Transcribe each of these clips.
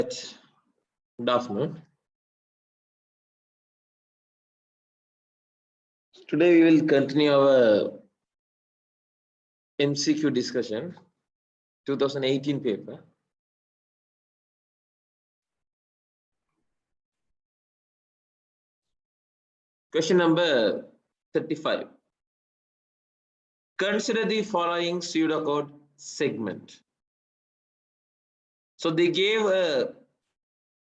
Good afternoon. Today we will continue our MCQ discussion, 2018 paper. Question number 35. Consider the following pseudocode segment. So they gave a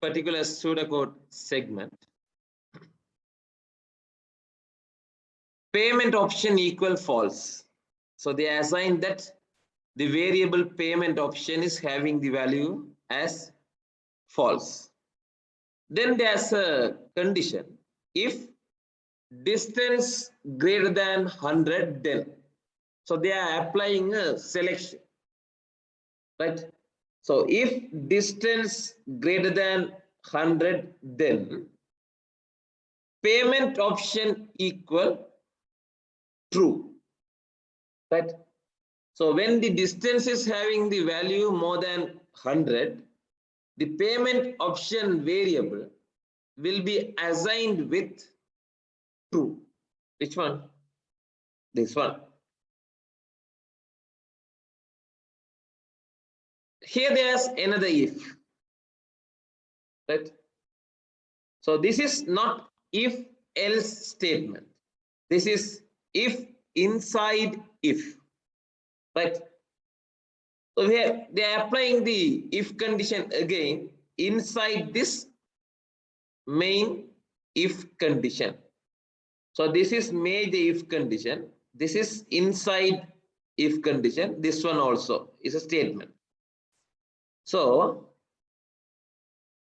particular pseudocode segment. Payment option equal false. So they assign that the variable payment option is having the value as false. Then there's a condition. If distance greater than 100, then. So they are applying a selection. Right? So if distance greater than 100, then payment option equal true. Right? So when the distance is having the value more than 100, the payment option variable will be assigned with true. Which one? This one. Here there's another if. Right? So this is not if else statement. This is if inside if. Right? So here they are applying the if condition again inside this main if condition. So this is made if condition. This is inside if condition. This one also is a statement. So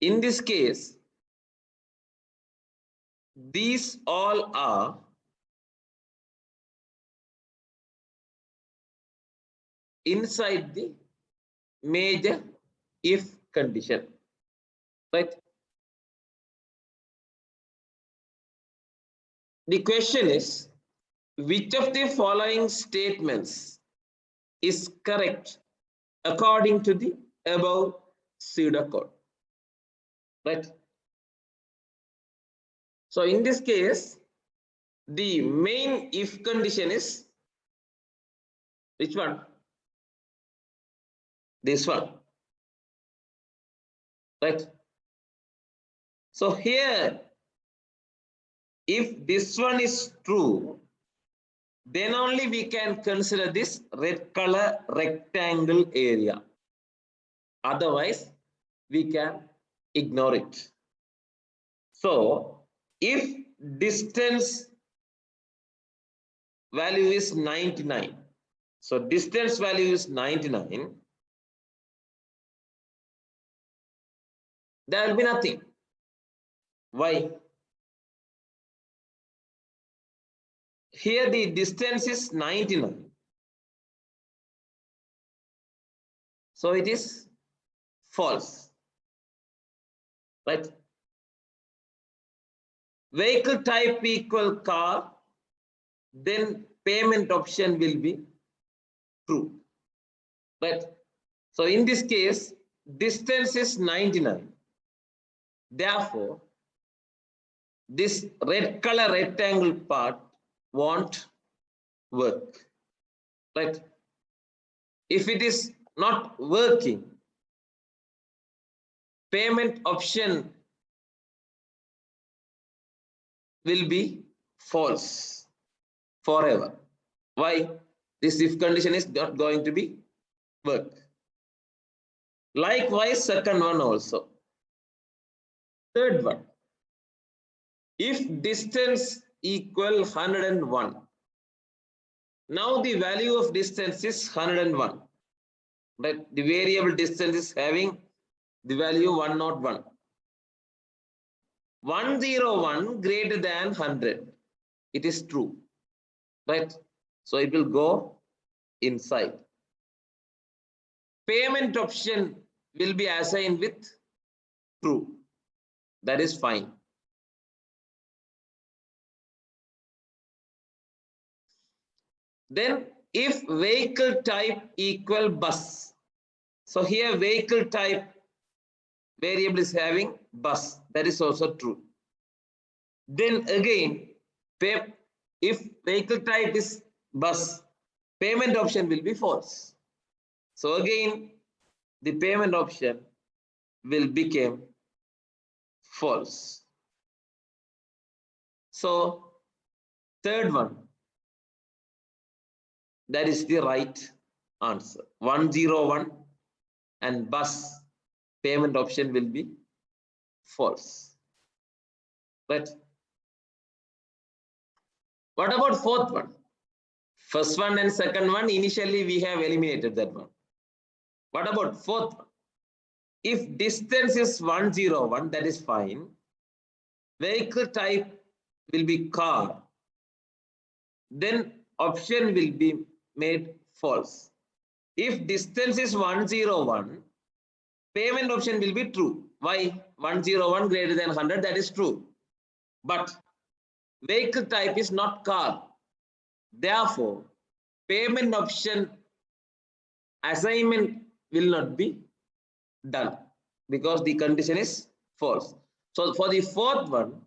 in this case, these all are inside the major if condition. Right? The question is, which of the following statements is correct according to the above pseudocode? Right? So in this case, the main if condition is which one? This one. Right? So here, if this one is true, then only we can consider this red color rectangle area. Otherwise, we can ignore it. So, if distance value is 99, so distance value is 99, there will be nothing. Why? Here the distance is 99. So it is false. Right? Vehicle type equal car, then payment option will be true. Right? So in this case, distance is 99. Therefore, this red color rectangle part won't work. Right? If it is not working, payment option will be false forever. Why? This if condition is not going to be work. Likewise, second one also. Third one. If distance equal 101. Now the value of distance is 101. Right? The variable distance is having the value 101. 101 greater than 100. It is true. Right? So it will go inside. Payment option will be assigned with true. That is fine. Then if vehicle type equal bus. So here vehicle type variable is having bus. That is also true. Then again, if vehicle type is bus, payment option will be false. So again, the payment option will become false. So third one, that is the right answer. 101 and bus payment option will be false. Right? What about fourth one? First one and second one, initially we have eliminated that one. What about fourth one? If distance is 101, that is fine. Vehicle type will be car. Then option will be made false. If distance is 101, payment option will be true. Why? 101 greater than 100, that is true. But vehicle type is not car. Therefore, payment option assignment will not be done because the condition is false. So for the fourth one,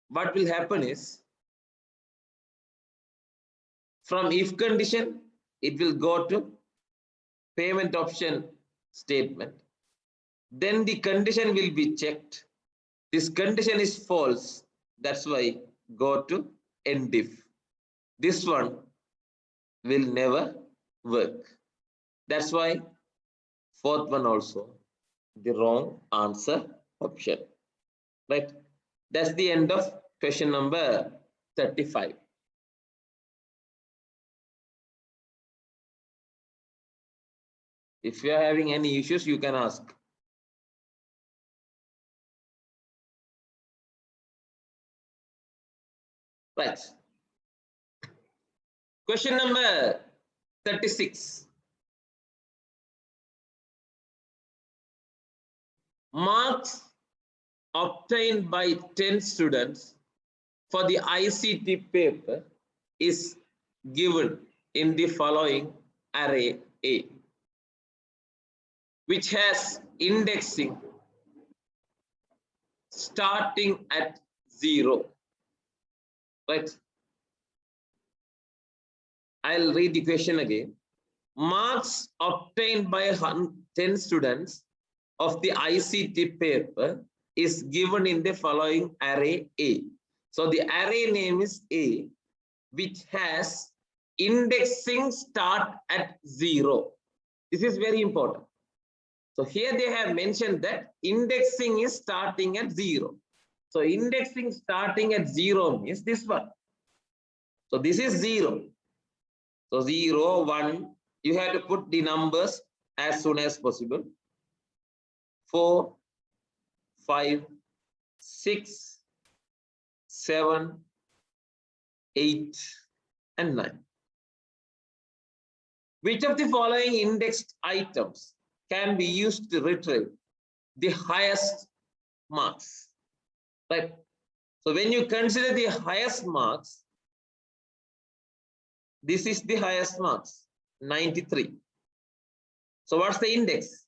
what will happen is from if condition, it will go to payment option statement. Then the condition will be checked. This condition is false. That's why go to end if. This one will never work. That's why fourth one also the wrong answer option. Right? That's the end of question number 35. If you are having any issues, you can ask. Right. Question number 36. Marks obtained by 10 students for the ICT paper is given in the following array A, which has indexing starting at 0. Right? I'll read the question again. Marks obtained by 10 students of the ICT paper is given in the following array A. So the array name is A, which has indexing start at 0. This is very important. So here they have mentioned that indexing is starting at 0. So indexing starting at 0 means this one. So this is 0. So 0, 1, you have to put the numbers as soon as possible. 4, 5, 6, 7, 8, and 9. Which of the following indexed items can be used to retrieve the highest marks? Right? So when you consider the highest marks, this is the highest marks, 93. So what's the index?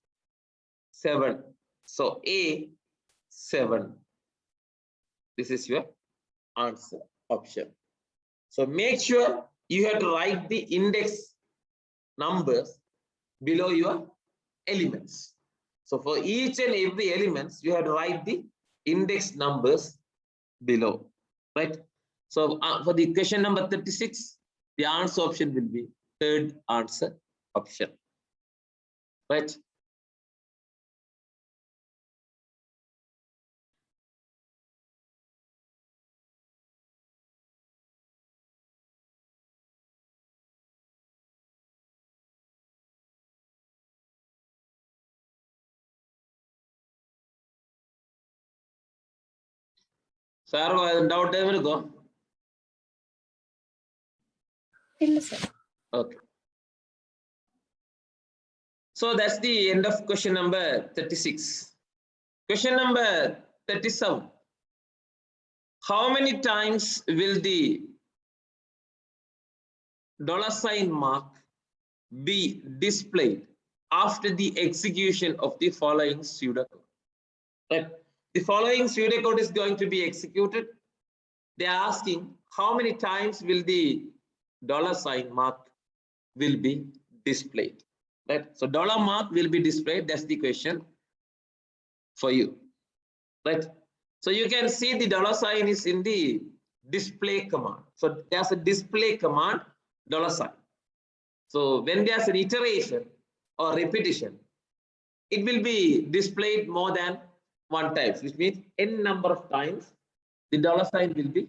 7. So A, 7. This is your answer option. So make sure you have to write the index numbers below your elements. So for each and every elements, you have to write the index numbers below. Right? So for the question number 36, the answer option will be third answer option. Right? Sir, doubt ever go? Sir. Okay. So that's the end of question number 36. Question number 37. How many times will the $ mark be displayed after the execution of the following pseudocode? Right? The following pseudocode is going to be executed. They are asking how many times will the $sign mark will be displayed. Right? So dollar mark will be displayed. That's the question for you. Right? So you can see the $sign is in the display command. So there's a display command $sign. So when there's an iteration or repetition, it will be displayed more than one time, which means n number of times the $sign will be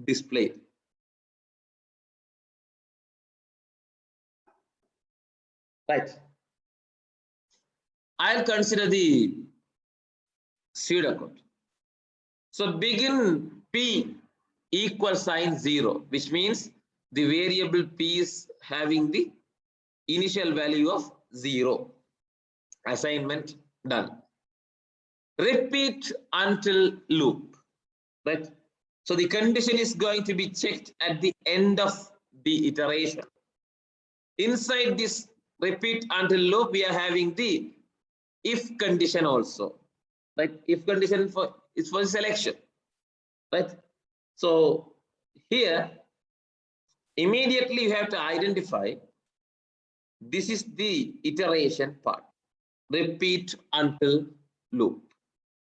displayed. Right. I'll consider the pseudocode. So begin P equal sign 0, which means the variable P is having the initial value of 0. Assignment done. Repeat until loop. Right? So the condition is going to be checked at the end of the iteration. Inside this repeat until loop, we are having the if condition also. Right? If condition is for selection. Right? So here, immediately you have to identify this is the iteration part. Repeat until loop.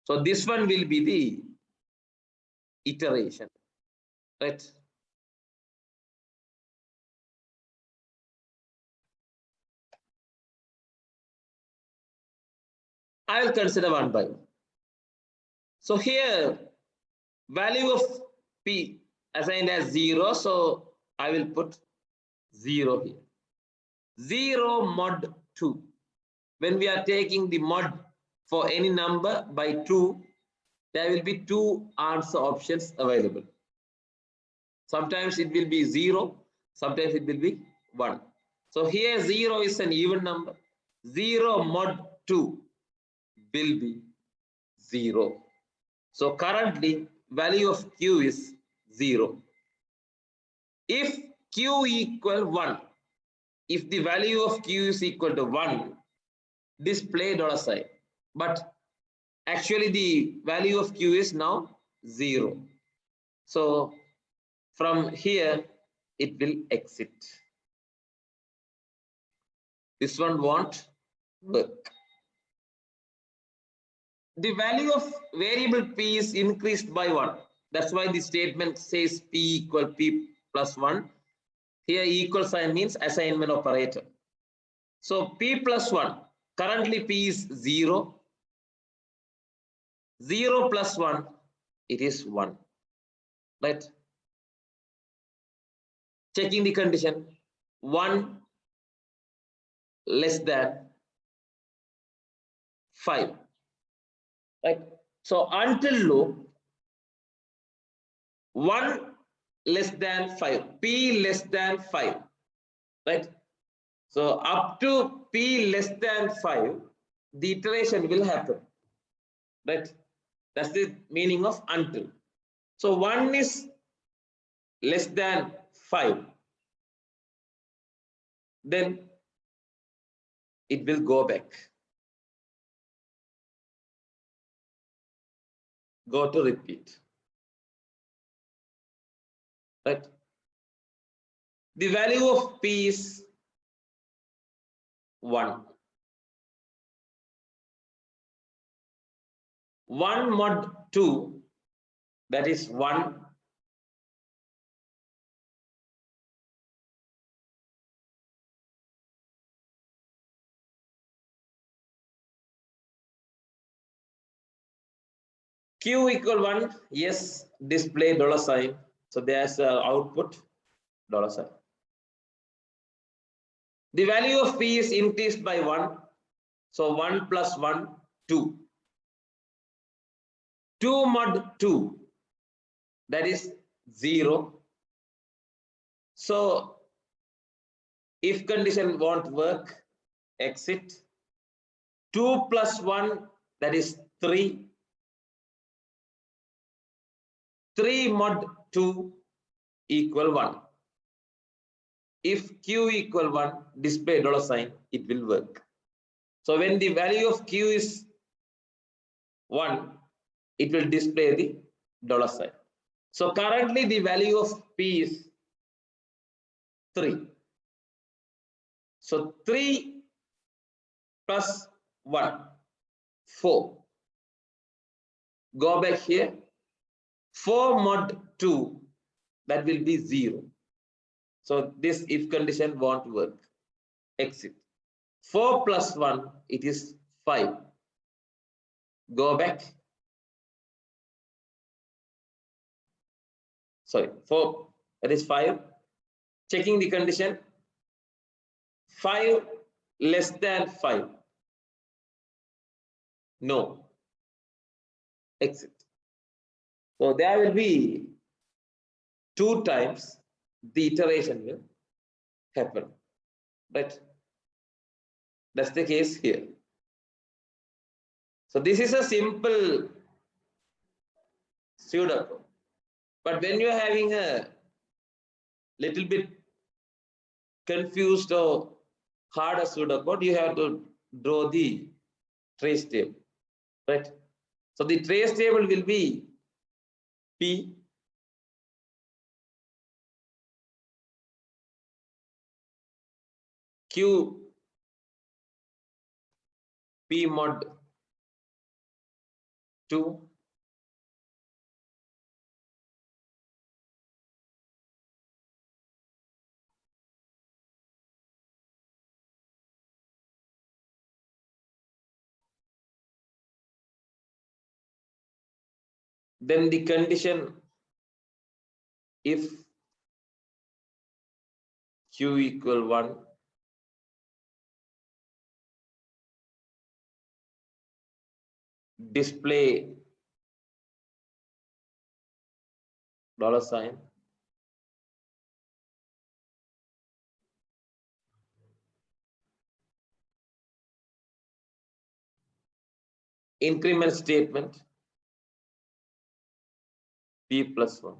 So this one will be the iteration. Right? I will consider one by one. So here, value of P assigned as 0. So I will put 0 here. 0 mod 2. When we are taking the mod for any number by 2, there will be 2 answer options available. Sometimes it will be 0, sometimes it will be 1. So here 0 is an even number. 0 mod 2 will be 0. So currently value of Q is 0. If Q equal 1, if the value of Q is equal to 1, display $sign. But actually the value of Q is now 0. So from here it will exit. This one won't work. The value of variable P is increased by 1. That's why the statement says P equal P plus 1. Here equal sign means assignment operator. So P plus 1, currently P is 0. 0 plus 1, it is 1. Right? Checking the condition, 1 less than 5. Right? So until loop, 1 less than 5, P less than 5. Right? So up to P less than 5, the iteration will happen. Right? That's the meaning of until. So 1 is less than 5. Then it will go back. Go to repeat. Right? The value of P is 1. 1 mod 2, that is 1. Q equal 1, yes, display $sign. So there's output $sign. The value of P is increased by 1. So 1 plus 1, 2. 2 mod 2, that is 0. So if condition won't work, exit. 2 plus 1, that is 3. 3 mod 2 equal 1. If Q equal 1, display $sign, it will work. So when the value of Q is 1, it will display the dollar sign. So currently the value of P is 3. So 3 plus 1, 4. Go back here. 4 mod 2, that will be 0. So this if condition won't work. Exit. 4 plus 1, it is 5. Go back. Sorry, 4, that is 5. Checking the condition. 5 less than 5. No. Exit. So there will be 2 times the iteration will happen. Right? That's the case here. So this is a simple pseudocode. But when you're having a little bit confused or harder pseudocode, you have to draw the trace table. Right? So the trace table will be P Q P mod 2 then the condition if Q equal 1 display dollar sign increment statement P plus 1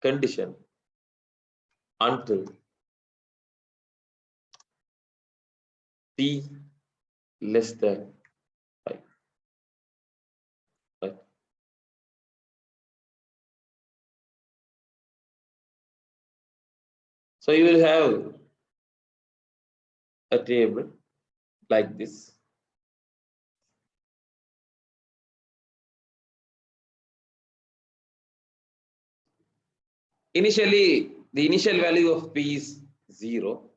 condition until P less than 5. Right? So you will have a table like this. Initially, the initial value of P is 0.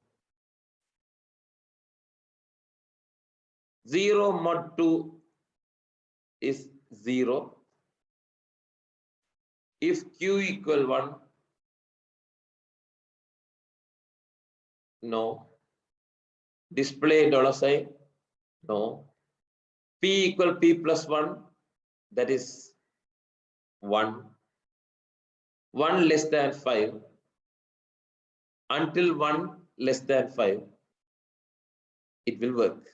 0 mod 2 is 0. If Q equal 1, no. Display dollar sign, no. P equal P plus 1, that is 1. 1 less than 5. Until 1 less than 5, it will work.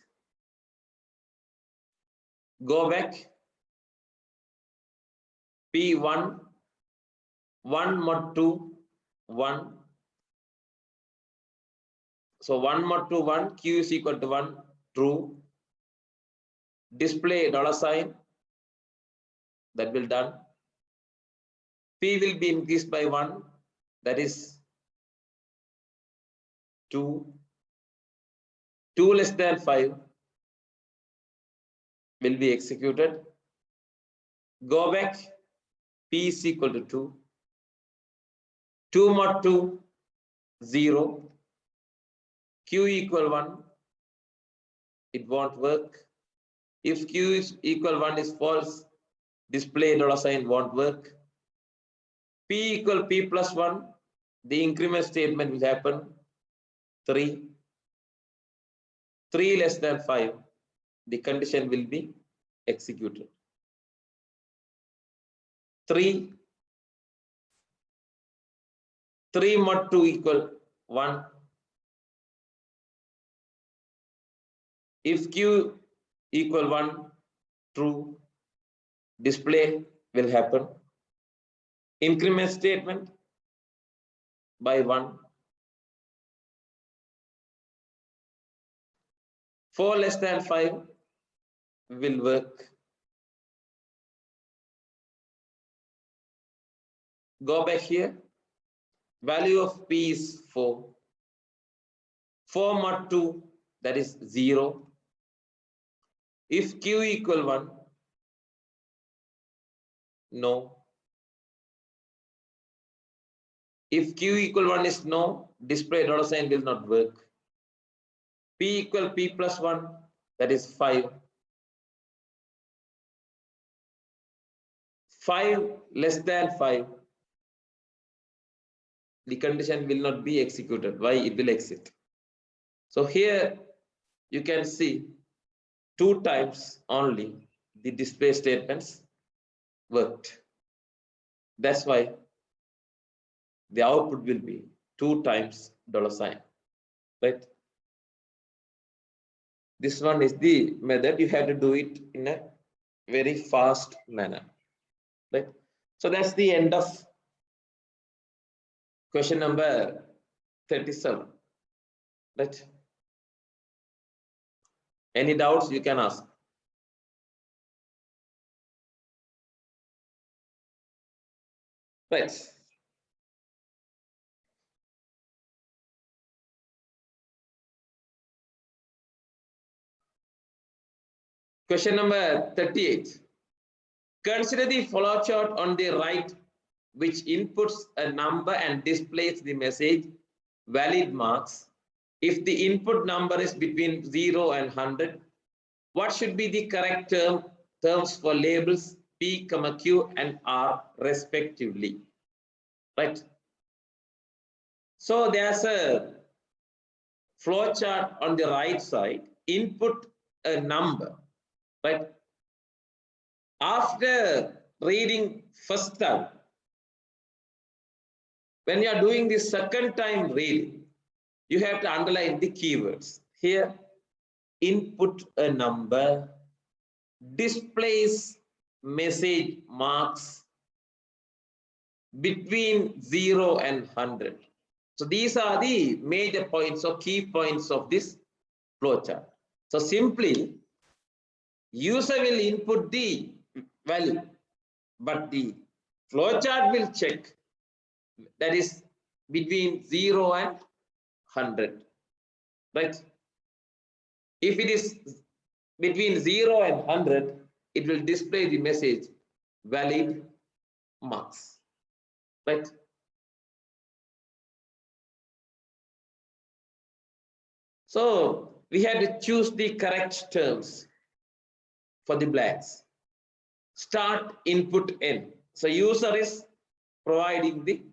Go back. P1, 1 mod 2, 1. So 1 mod 2, 1. Q is equal to 1, true. Display dollar sign, that will done. P will be increased by 1, that is 2. 2 less than 5 will be executed. Go back. P is equal to 2. 2 mod 2, 0. Q equal 1, it won't work. If Q is equal 1 is false, display dollar sign won't work. P equal P plus 1, the increment statement will happen 3. 3 less than 5, the condition will be executed. 3 mod 2 equal 1. If Q equal 1, true, display will happen. Increment statement by 1. 4 less than 5, will work. Go back here. Value of P is 4. 4 mod 2, that is 0. If Q equal 1, no. If Q equal 1 is no, display dollar sign will not work. P equal P plus 1, that is 5. 5 less than 5, the condition will not be executed. Why? It will exit. So here you can see 2 times only the display statements worked. That's why the output will be 2 times dollar sign, right? This one is the method. You have to do it in a very fast manner, right? So that's the end of question number 37, right? Any doubts you can ask. Right. Question number 38. Consider the flowchart on the right, which inputs a number and displays the message valid marks. If the input number is between 0 and 100, what should be the correct terms for labels P, Q, and R respectively? Right. So there's a flowchart on the right side. Input a number, right? After reading first time, when you are doing the second time reading, you have to underline the keywords. Here, input a number, displays message marks between 0 and 100. So these are the major points or key points of this flowchart. So simply, user will input the value, but the flowchart will check that is between 0 and 100, right? If it is between 0 and 100, it will display the message valid marks, right? So we had to choose the correct terms for the blanks. Start input n. So user is providing the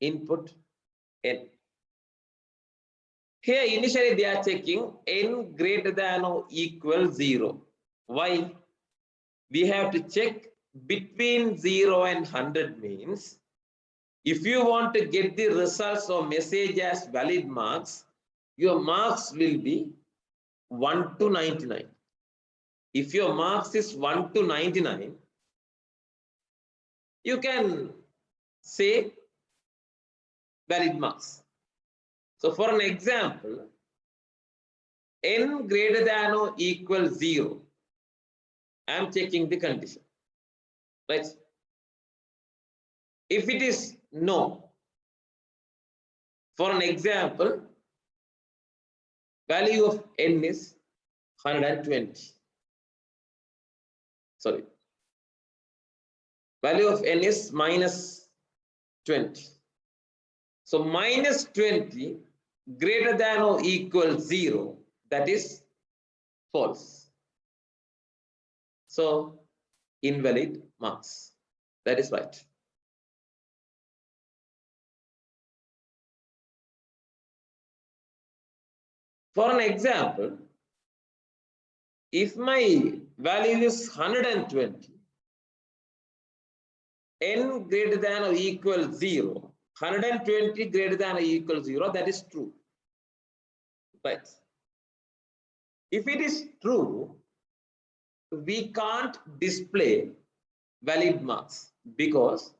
input n. Here initially they are checking n greater than or equal 0. Why? We have to check between 0 and 100 means if you want to get the results or message as valid marks, your marks will be 1 to 99. If your marks is 1 to 99, you can say valid marks. So for an example, n greater than or equal 0, I am checking the condition, right? If it is no, for an example, value of n is 120. Sorry, value of n is minus 20. So minus 20 greater than or equal 0, that is false. So invalid marks. That is right. For an example, if my value is 120, n greater than or equal 0, 120 greater than or equal 0, that is true. Right. If it is true, we can't display valid marks because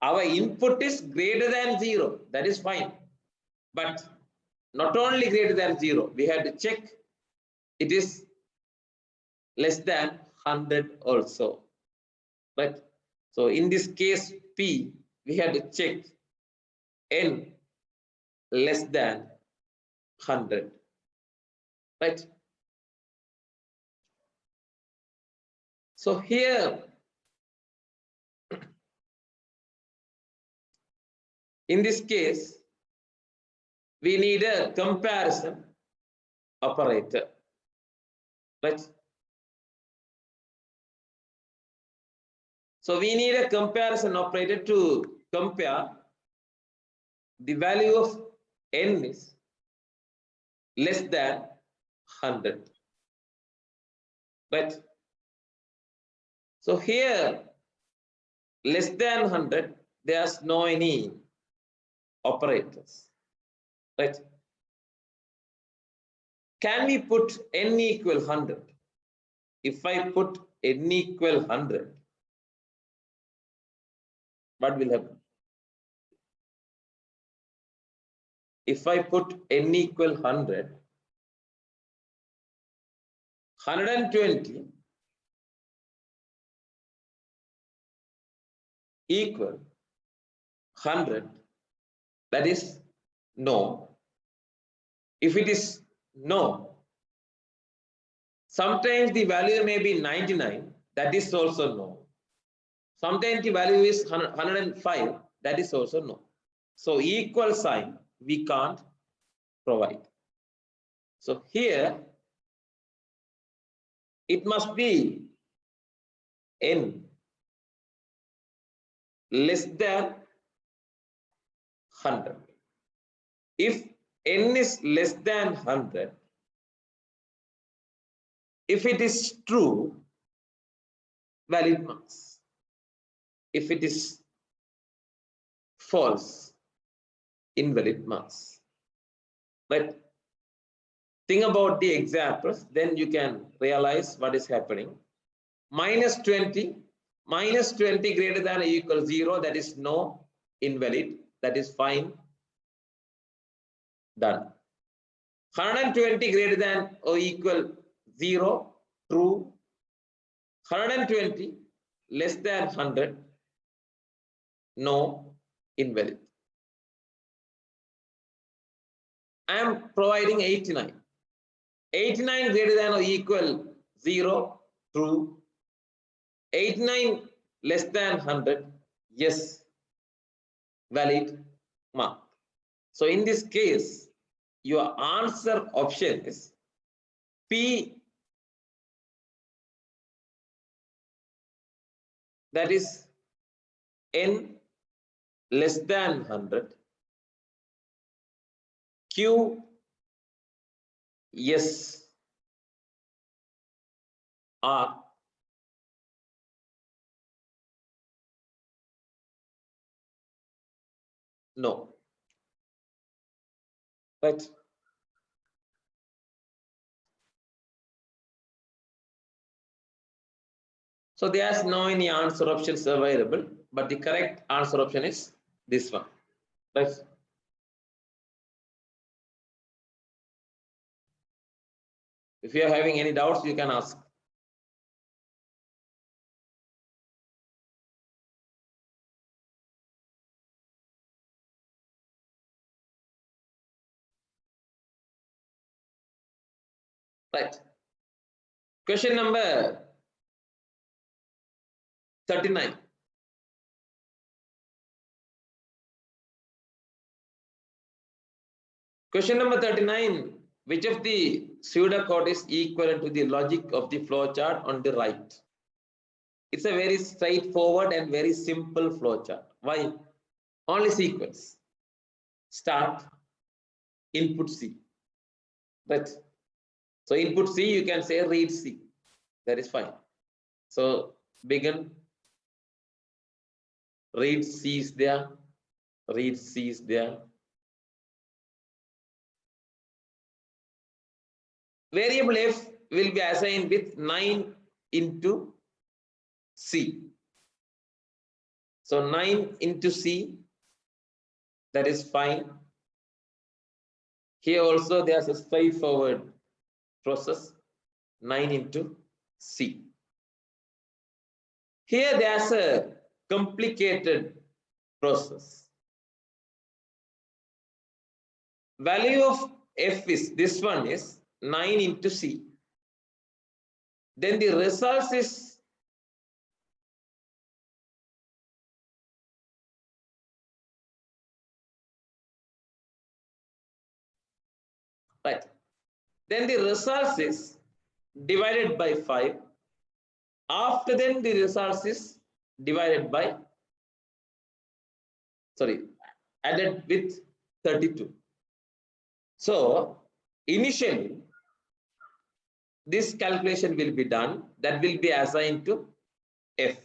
our input is greater than 0. That is fine. But not only greater than 0, we have to check it is less than 100 also, right? So in this case P, we have to check n less than 100, right? So here in this case we need a comparison operator, right? So we need a comparison operator to compare the value of n is less than 100, right? So here less than 100, there's no any operators, right? Can we put n equal 100? If I put n equal 100, what will happen? If I put n equal 100, 120 equal 100, that is no. If it is no, sometimes the value may be 99, that is also no. Sometimes the value is 105, that is also no. So equal sign we can't provide. So here it must be n less than 100. If n is less than 100, if it is true, valid marks. If it is false, invalid marks. But think about the examples, then you can realize what is happening. Minus 20 greater than or equal 0, that is no, invalid, that is fine, done. 120 greater than or equal 0, true. 120 less than 100, no, invalid. I am providing 89. 89 greater than or equal 0, true. 89 less than 100, yes, valid, mark. So in this case, your answer option is P, that is n less than 100, Q, yes, R, no, right? So there's no any answer options available, but the correct answer option is this one, right? If you are having any doubts, you can ask. Right. Question number 39. Question number 39. Which of the pseudocode is equivalent to the logic of the flowchart on the right? It's a very straightforward and very simple flowchart. Why? Only sequence. Start, input C. Right. So input C, you can say read C. That is fine. So begin, read C is there, read C is there. Variable f will be assigned with 9 into C. So 9 into C, that is fine. Here also there's a straightforward process, 9 into C. Here there's a complicated process. Value of F is, this one is 9 into C. Then the result is right. Then the result is divided by 5. After then the result is divided by, added with 32. So initially this calculation will be done, that will be assigned to F.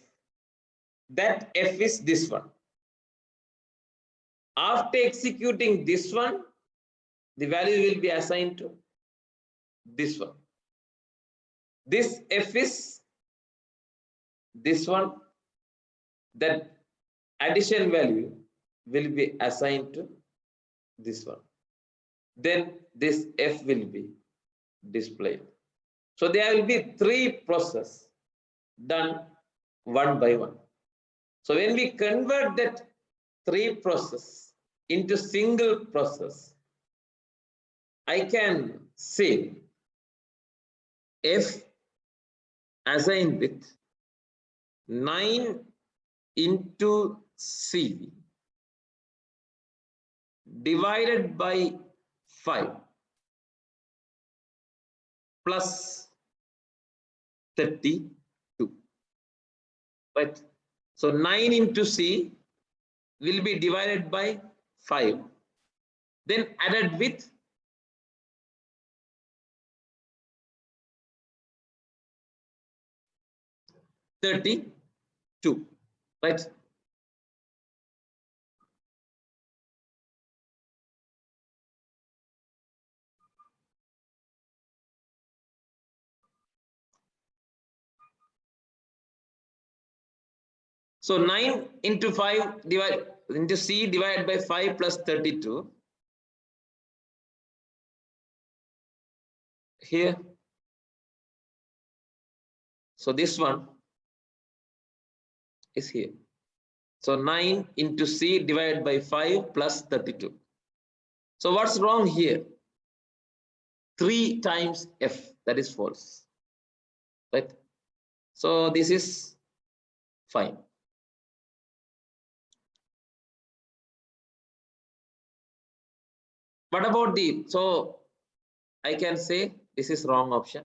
That F is this one. After executing this one, the value will be assigned to this one. This F is this one. That addition value will be assigned to this one. Then this F will be displayed. So there will be 3 processes done one by one. So when we convert that 3 processes into single process, I can say F assigned with 9 into C divided by 5 plus 32. Right? So 9 into C will be divided by 5, then added with 32. Right? So 9 into 5 into C divided by 5 plus 32. Here. So this one is here. So 9 into C divided by 5 plus 32. So what's wrong here? 3 times F, that is false. Right? So this is fine. What about so I can say this is wrong option.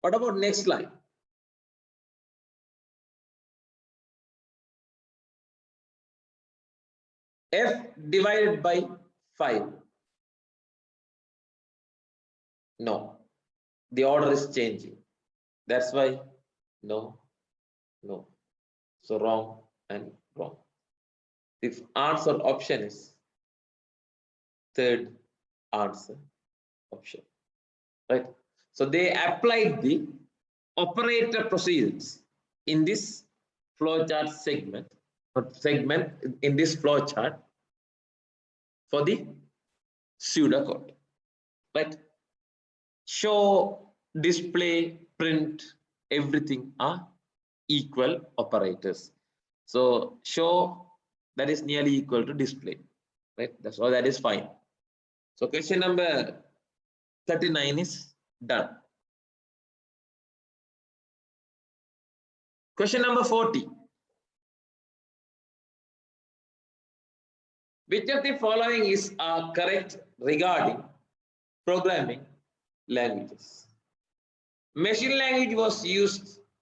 What about next line? F divided by 5. No, the order is changing. That's why no. So wrong and wrong. The answer option is third answer option. Right? So they applied the operator procedures in this flowchart segment in this flowchart for the pseudocode. Right? Show, display, print, everything are equal operators. So show, that is nearly equal to display. Right? That's all, that is fine. So question number 39 is done. Question number 40. Which of the following is correct regarding programming languages? Machine language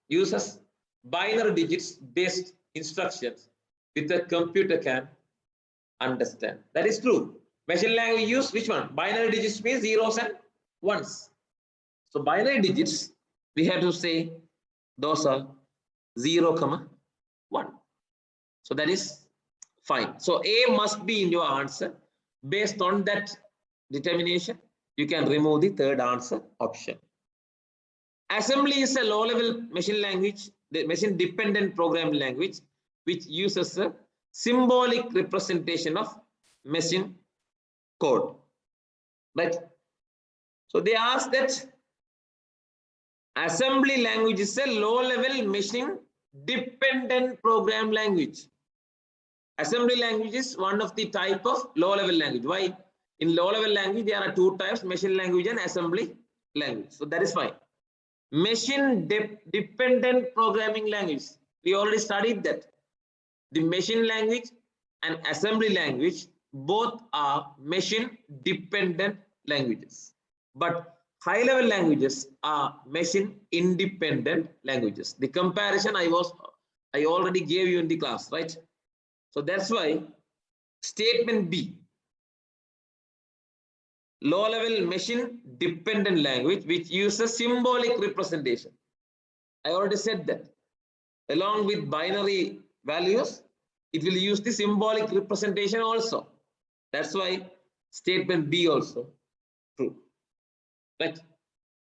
uses binary digits based instructions which a computer can understand. That is true. Machine language use which one? Binary digits means zeros and ones. So binary digits, we have to say those are 0, 1. So that is fine. So A must be in your answer. Based on that determination, you can remove the third answer option. Assembly is a low-level machine language, the machine-dependent programming language, which uses a symbolic representation of machine code. Right? So they ask that Assembly language is a low-level machine dependent program language. Assembly language is one of the type of low-level language. Why? In low-level language, there are two types: machine language and assembly language. So that is fine. Machine dependent programming language. We already studied that. The machine language and assembly language both are machine dependent languages. But high level languages are machine independent languages. The comparison I already gave you in the class, right? So that's why statement B, low level machine dependent language which uses symbolic representation. I already said that. Along with binary values, it will use the symbolic representation also. That's why statement B also true. Right?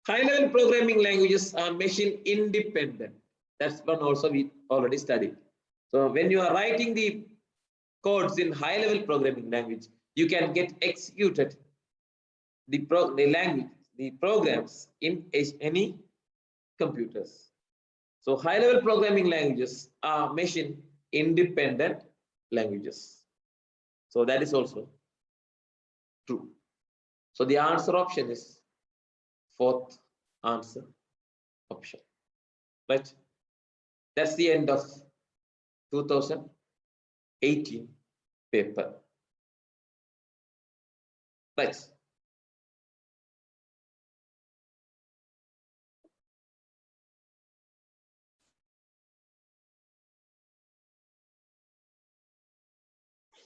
High level programming languages are machine independent. That's one also we already studied. So when you are writing the codes in high level programming language, you can get executed the programs in any computers. So high level programming languages are machine independent languages. So that is also true. So the answer option is fourth answer option. Right? That's the end of 2018 paper. Right.